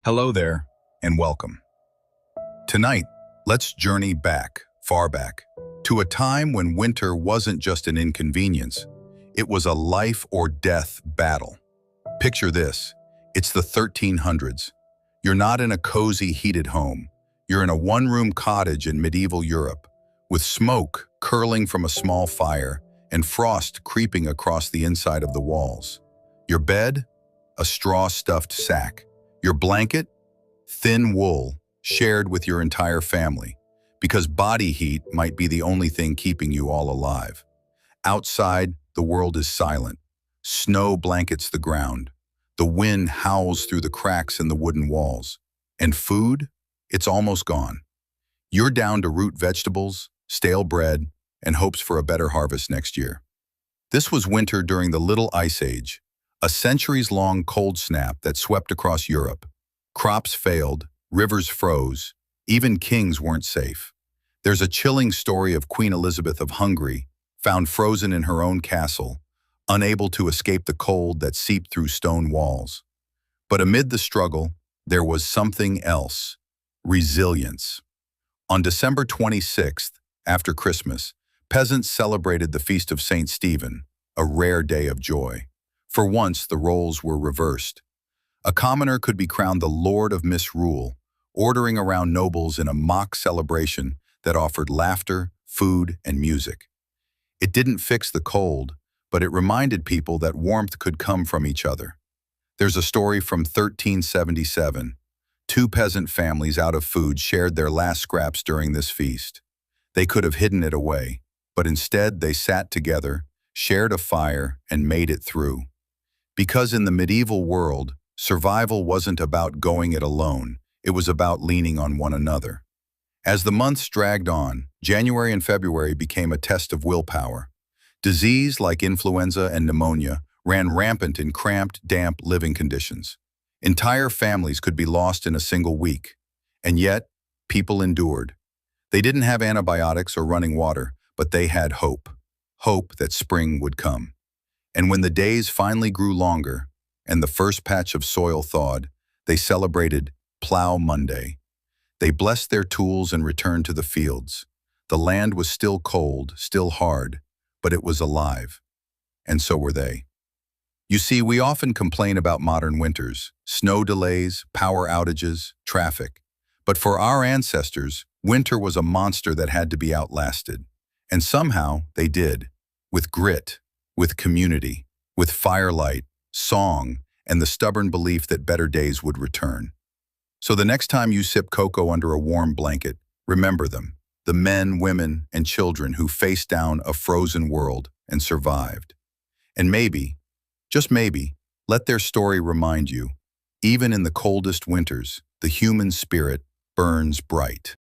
Hello there, and welcome. Tonight, let's journey back, far back, to a time when winter wasn't just an inconvenience, it was a life or death battle. Picture this, it's the 1300s. You're not in a cozy, heated home. You're in a one-room cottage in medieval Europe, with smoke curling from a small fire and frost creeping across the inside of the walls. Your bed? A straw-stuffed sack. Your blanket? Thin wool, shared with your entire family, because body heat might be the only thing keeping you all alive. Outside, the world is silent. Snow blankets the ground. The wind howls through the cracks in the wooden walls. And food? It's almost gone. You're down to root vegetables, stale bread, and hopes for a better harvest next year. This was winter during the Little Ice Age, a centuries-long cold snap that swept across Europe. Crops failed, rivers froze, even kings weren't safe. There's a chilling story of Queen Elizabeth of Hungary, found frozen in her own castle, unable to escape the cold that seeped through stone walls. But amid the struggle, there was something else: resilience. On December 26th, after Christmas, peasants celebrated the feast of Saint Stephen, a rare day of joy. For once, the roles were reversed. A commoner could be crowned the Lord of Misrule, ordering around nobles in a mock celebration that offered laughter, food, and music. It didn't fix the cold, but it reminded people that warmth could come from each other. There's a story from 1377. Two peasant families out of food shared their last scraps during this feast. They could have hidden it away, but instead they sat together, shared a fire, and made it through. Because in the medieval world, survival wasn't about going it alone, it was about leaning on one another. As the months dragged on, January and February became a test of willpower. Disease like influenza and pneumonia ran rampant in cramped, damp living conditions. Entire families could be lost in a single week. And yet, people endured. They didn't have antibiotics or running water, but they had hope. Hope that spring would come. And when the days finally grew longer and the first patch of soil thawed, they celebrated Plow Monday. They blessed their tools and returned to the fields. The land was still cold, still hard, but it was alive. And so were they. You see, we often complain about modern winters, snow delays, power outages, traffic. But for our ancestors, winter was a monster that had to be outlasted. And somehow they did, with grit, with community, with firelight, song, and the stubborn belief that better days would return. So the next time you sip cocoa under a warm blanket, remember them, the men, women, and children who faced down a frozen world and survived. And maybe, just maybe, let their story remind you, even in the coldest winters, the human spirit burns bright.